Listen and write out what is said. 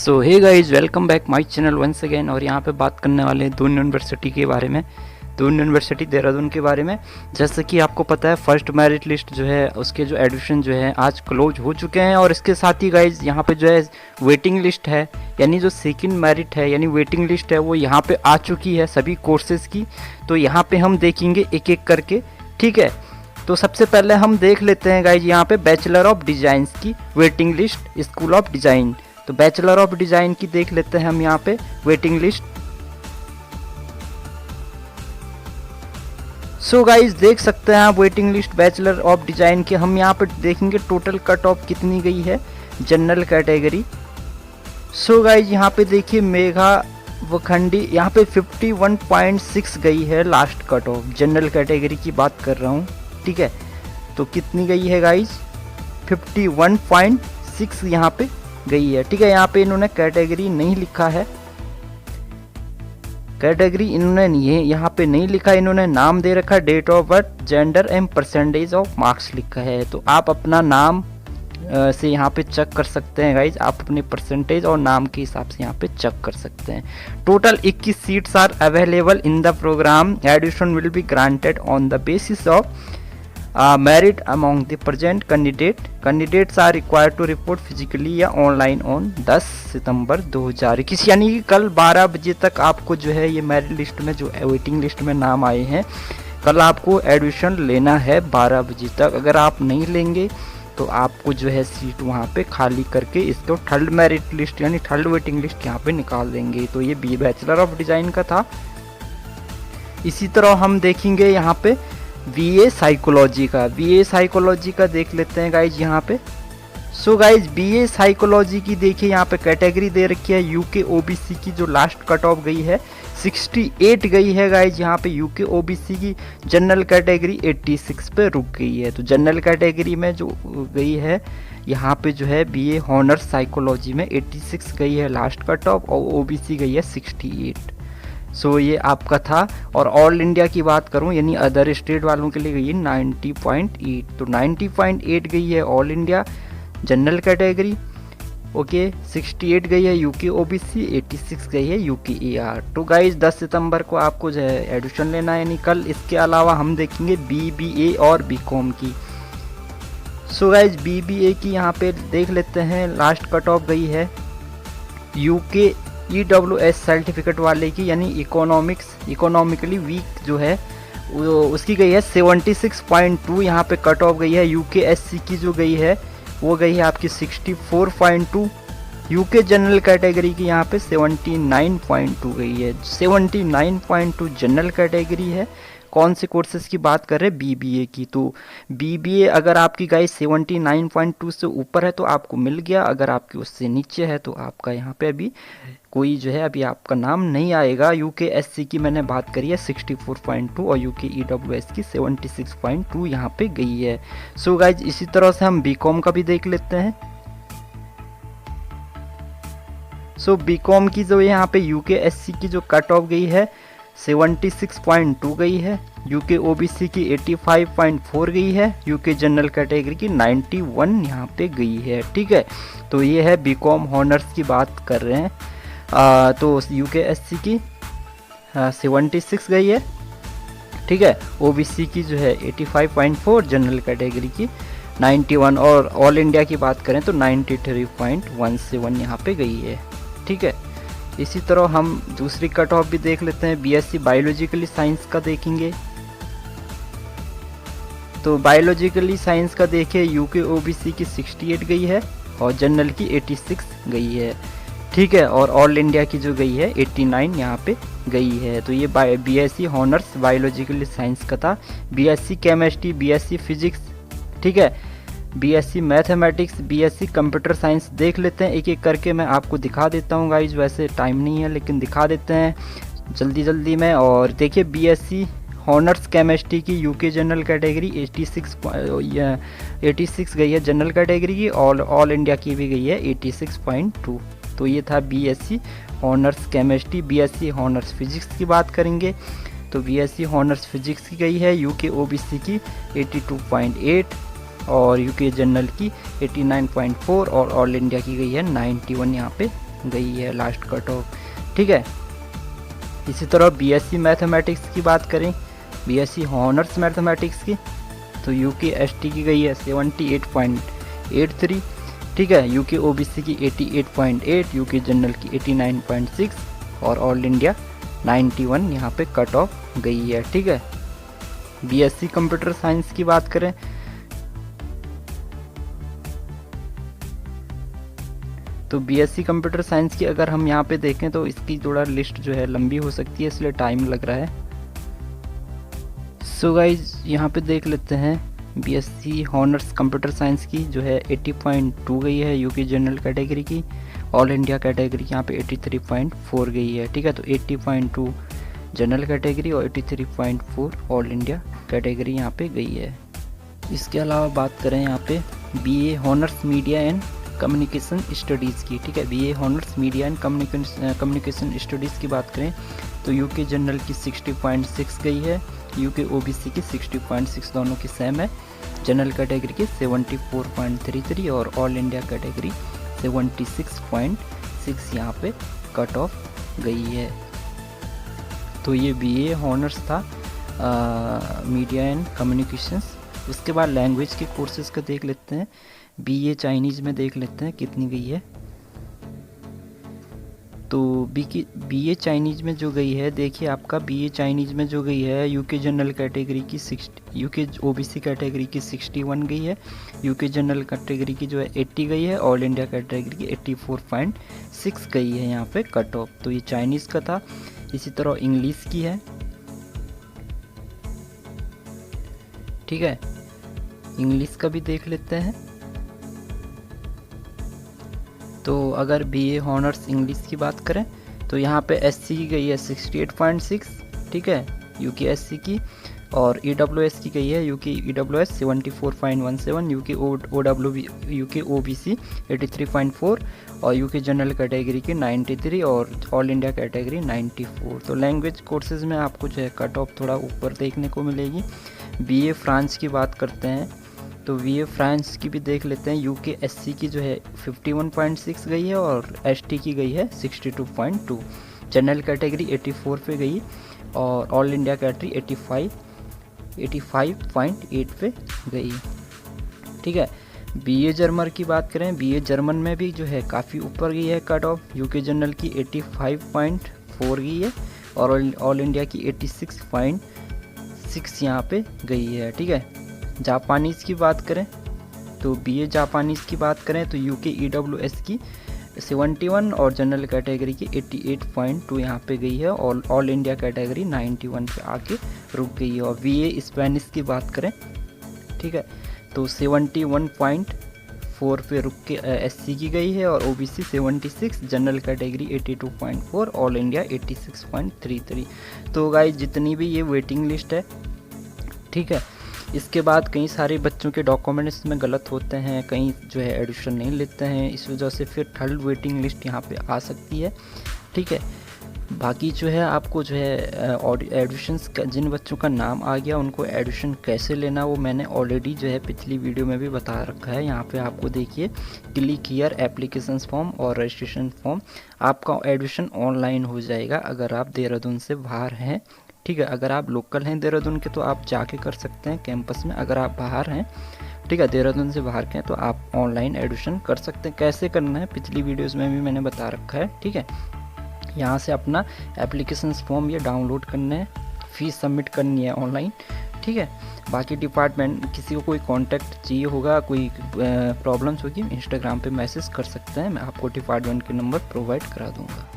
So hey guys, welcome back my channel once again. और यहाँ पे बात करने वाले हैं दून यूनिवर्सिटी के बारे में, दून यूनिवर्सिटी देहरादून के बारे में। जैसे कि आपको पता है, फर्स्ट मेरिट लिस्ट जो है उसके जो एडमिशन जो है आज क्लोज हो चुके हैं। और इसके साथ ही गाइज यहाँ पे जो है वेटिंग लिस्ट है, यानी जो सेकंड मेरिट है यानी वेटिंग लिस्ट है वो यहाँ पे आ चुकी है सभी कोर्सेज़ की। तो यहाँ पे हम देखेंगे एक एक करके, ठीक है। तो सबसे पहले हम देख लेते हैं गाइज यहाँ पे बैचलर ऑफ डिज़ाइंस की waiting list, school of design. तो बैचलर ऑफ डिज़ाइन की देख लेते हैं हम यहाँ पे वेटिंग लिस्ट। सो गाइज देख सकते हैं आप waiting list bachelor of design के। हम यहाँ पे देखेंगे टोटल कट ऑफ कितनी गई है जनरल कैटेगरी। सो गाइज यहाँ पे देखिए मेघा वखंडी यहाँ पे 51.6 गई है last cut off, general category की बात कर रहा हूँ, ठीक है। तो कितनी गई है गाइज, 51.6 यहाँ पे गई है, ठीक है। यहाँ पे इन्होंने कैटेगरी नहीं लिखा है, कैटेगरी इन्होंने ये यहाँ पे नहीं लिखा, इन्होंने नाम दे रखा, date of birth, gender and percentage of marks लिखा है। तो आप अपना नाम से यहाँ पे चेक कर सकते हैं गाइज, आप अपने परसेंटेज और नाम के हिसाब से यहाँ पे चेक कर सकते हैं। Total 21 seats are available in the programme, admission will be granted on the basis of merit among the present candidates are required to report physically या ऑनलाइन ऑन 10 सितंबर 2021, यानी कि कल 12 बजे तक आपको जो है ये मेरिट लिस्ट में जो वेटिंग लिस्ट में नाम आए हैं, कल आपको एडमिशन लेना है 12 बजे तक। अगर आप नहीं लेंगे तो आपको जो है सीट वहाँ पे खाली करके इसको थर्ड मेरिट लिस्ट यानी थर्ड वेटिंग लिस्ट यहाँ पे निकाल देंगे। तो ये बी बैचलर ऑफ डिज़ाइन का था। इसी तरह हम देखेंगे यहाँ पे बीए साइकोलॉजी का, बीए साइकोलॉजी का देख लेते हैं गाइज यहाँ पे। सो गाइज बीए साइकोलॉजी की देखिए यहाँ पे कैटेगरी दे रखी है यूके ओबीसी की, जो लास्ट कट ऑफ गई है 68 गई है गाइज यहाँ पे यूके ओबीसी की। जनरल कैटेगरी 86 पे रुक गई है। तो जनरल कैटेगरी में जो गई है यहाँ पे जो है बीए हॉनर्स साइकोलॉजी में 86 गई है लास्ट कट ऑफ, और ओबीसी गई है 68। सो ये आपका था। और ऑल इंडिया की बात करूं यानी अदर स्टेट वालों के लिए गई है 90.8, तो 90.8 गई है all India general category, okay. 68 गई है यूके ओबीसी, 86 गई है यूके एआर। तो गाइज 10 सितंबर को आपको जो है एडमिशन लेना है यानी कल। इसके अलावा हम देखेंगे बीबीए और बीकॉम की। सो गाइज बीबीए की यहाँ पे देख लेते हैं, लास्ट कट ऑफ गई है यूके EWS सर्टिफिकेट वाले की, यानी इकोनॉमिकली वीक जो है उसकी गई है 76.2 यहाँ पे कट ऑफ गई है। UKSC की जो गई है वो गई है आपकी 64.2, यूके जनरल कैटेगरी की यहाँ पे 79.2 गई है। 79.2 जनरल कैटेगरी है। कौन से कोर्सेज की बात कर रहे हैं, बीबीए की। तो बीबीए अगर आपकी गाइस 79.2 से ऊपर है तो आपको मिल गया, अगर आपकी उससे नीचे है तो आपका यहाँ पे अभी कोई जो है अभी आपका नाम नहीं आएगा। यूकेएससी की मैंने बात करी है 64.2 और यूके ईडब्ल्यूएस की 76.2 यहाँ पे गई है। सो गाइज इसी तरह से हम बीकॉम का भी देख लेते हैं। सो बीकॉम की जो यहाँ पे यूकेएससी की जो कट ऑफ गई है 76.2 गई है, यूके ओबीसी की 85.4 गई है, यूके जनरल कैटेगरी की 91 यहाँ पे गई है, ठीक है। तो ये है बीकॉम हॉनर्स की बात कर रहे हैं। तो यूकेएससी की 76 गई है, ठीक है। ओबीसी की जो है 85.4, जनरल कैटेगरी की 91, और ऑल इंडिया की बात करें तो 93.17 यहाँ पे गई है, ठीक है। इसी तरह हम दूसरी कट ऑफ भी देख लेते हैं, बीएससी बायोलॉजिकली साइंस का देखेंगे। तो बायोलॉजिकली साइंस का देखिए यूके ओबीसी की 68 गई है और जनरल की 86 गई है, ठीक है। और ऑल इंडिया की जो गई है 89 यहाँ पे गई है। तो ये बीएससी हॉनर्स बायोलॉजिकली साइंस का था। बीएससी केमिस्ट्री, बीएससी फिजिक्स, ठीक है, BSc mathematics, BSc computer science देख लेते हैं एक एक करके। मैं आपको दिखा देता हूँ गाइज, वैसे टाइम नहीं है लेकिन दिखा देते हैं जल्दी में। और देखिए बीएससी हॉनर्स केमिस्ट्री की यूके जनरल कैटेगरी 86 गई है जनरल कैटेगरी की, और ऑल इंडिया की भी गई है 86.2। तो ये था BSc honours chemistry. BSc honours physics की बात करेंगे तो बीएससी हॉनर्स फिजिक्स की गई है यूके ओबीसी की 82.8 और यूके जनरल की 89.4 और ऑल इंडिया की गई है 91 यहाँ पे गई है लास्ट कट ऑफ, ठीक है। इसी तरह बीएससी मैथमेटिक्स की बात करें, बीएससी हॉनर्स मैथमेटिक्स की, तो यूके एसटी की गई है 78.83, ठीक है। यूके ओबीसी की 88.8, यूके जनरल की 89.6 और ऑल इंडिया 91 यहाँ पे कट ऑफ गई है, ठीक है। बीएससी कंप्यूटर साइंस की बात करें तो बीएससी कंप्यूटर साइंस की अगर हम यहाँ पे देखें तो इसकी थोड़ा लिस्ट जो है लंबी हो सकती है, इसलिए टाइम लग रहा है। सो गाइज यहाँ पे देख लेते हैं बीएससी हॉनर्स कंप्यूटर साइंस की जो है 80.2 गई है यूके जनरल कैटेगरी की, ऑल इंडिया कैटेगरी यहाँ पे 83.4 गई है, ठीक है। तो 80.2 जनरल कैटेगरी और 83.4 ऑल इंडिया कैटेगरी यहाँ पे गई है। इसके अलावा बात करें यहाँ पे BA honours media and communication studies की, ठीक है। BA honours media and communication studies की बात करें तो यूके जनरल की 60.6 गई है, यूके ओबीसी की 60.6, दोनों की सेम है। जनरल कैटेगरी की 74.33 और ऑल इंडिया कैटेगरी 76.6 यहाँ पे कट ऑफ गई है। तो ये बीए हॉनर्स था मीडिया एंड कम्युनिकेशंस। उसके बाद लैंग्वेज के कोर्सेज का देख लेते हैं। बीए चाइनीज़ में देख लेते हैं कितनी गई है। तो बीए चाइनीज़ में जो गई है, देखिए आपका बीए चाइनीज़ में जो गई है यूके जनरल कैटेगरी की 60, यूके ओबीसी कैटेगरी की 61 गई है, यूके जनरल कैटेगरी की जो है 80 गई है, ऑल इंडिया कैटेगरी की 84.6 गई है यहाँ पे कट ऑफ। तो ये चाइनीज़ का था। इसी तरह इंग्लिश की है, ठीक है। इंग्लिश का भी देख लेते हैं। तो अगर बीए हॉनर्स इंग्लिश की बात करें तो यहाँ पे एससी की गई है 68.6, ठीक है, यूके एससी की, और ईडब्ल्यूएस की गई है यूके ईडब्ल्यूएस 74.17, यूके ओबीसी 83.4 और यूके जनरल कैटेगरी की 93 और ऑल इंडिया कैटेगरी 94। तो लैंग्वेज कोर्सेज में आपको जो है कट ऑफ थोड़ा ऊपर देखने को मिलेगी। बीए फ्रांस की बात करते हैं तो बीए फ्रांस की भी देख लेते हैं। यूके एससी की जो है 51.6 गई है और एसटी की गई है 62.2, जनरल कैटेगरी 84 पे गई और ऑल इंडिया कैटेगरी 85.8 पे गई, ठीक है। बीए जर्मन की बात करें, बीए जर्मन में भी जो है काफ़ी ऊपर गई है कट ऑफ। यूके जनरल की 85.4 गई है और ऑल इंडिया की 86.6 यहाँ पे गई है, ठीक है। जापानीज़ की बात करें तो बीए जापानीज़ की बात करें तो यूके ईडब्ल्यूएस की 71 और जनरल कैटेगरी की 88.2 यहाँ पे गई है और ऑल इंडिया कैटेगरी 91 पे आके रुक गई है। और बीए स्पेनिश की बात करें, ठीक है, तो 71.4 पे रुक के एससी की गई है और OBC 76, general category 82.4, all India 86.33। तो गाइस जितनी भी ये वेटिंग लिस्ट है, ठीक है। इसके बाद कई सारे बच्चों के डॉक्यूमेंट्स में गलत होते हैं, कहीं जो है एडिशन नहीं लेते हैं, इस वजह से फिर थर्ड वेटिंग लिस्ट यहाँ पे आ सकती है, ठीक है। बाकी जो है आपको जो है एडिशंस का जिन बच्चों का नाम आ गया उनको एडिशन कैसे लेना वो मैंने ऑलरेडी जो है पिछली वीडियो में भी बता रखा है। यहाँ पे आपको देखिए क्लिक हियर एप्लीकेशन फॉर्म और रजिस्ट्रेशन फॉर्म, आपका एडिशन ऑनलाइन हो जाएगा अगर आप देहरादून से बाहर हैं, ठीक है। अगर आप लोकल हैं देहरादून के तो आप जाके कर सकते हैं कैंपस में, अगर आप बाहर हैं, ठीक है, देहरादून से बाहर के हैं तो आप ऑनलाइन एडमिशन कर सकते हैं। कैसे करना है पिछली वीडियोस में भी मैंने बता रखा है, ठीक है। यहाँ से अपना एप्लीकेशन फॉर्म ये डाउनलोड करना है, फीस सबमिट करनी है ऑनलाइन, ठीक है। बाकी डिपार्टमेंट किसी को कोई कांटेक्ट चाहिए होगा, कोई प्रॉब्लम्स होगी, इंस्टाग्राम पे मैसेज कर सकते हैं, मैं आपको डिपार्टमेंट के नंबर प्रोवाइड करा दूँगा।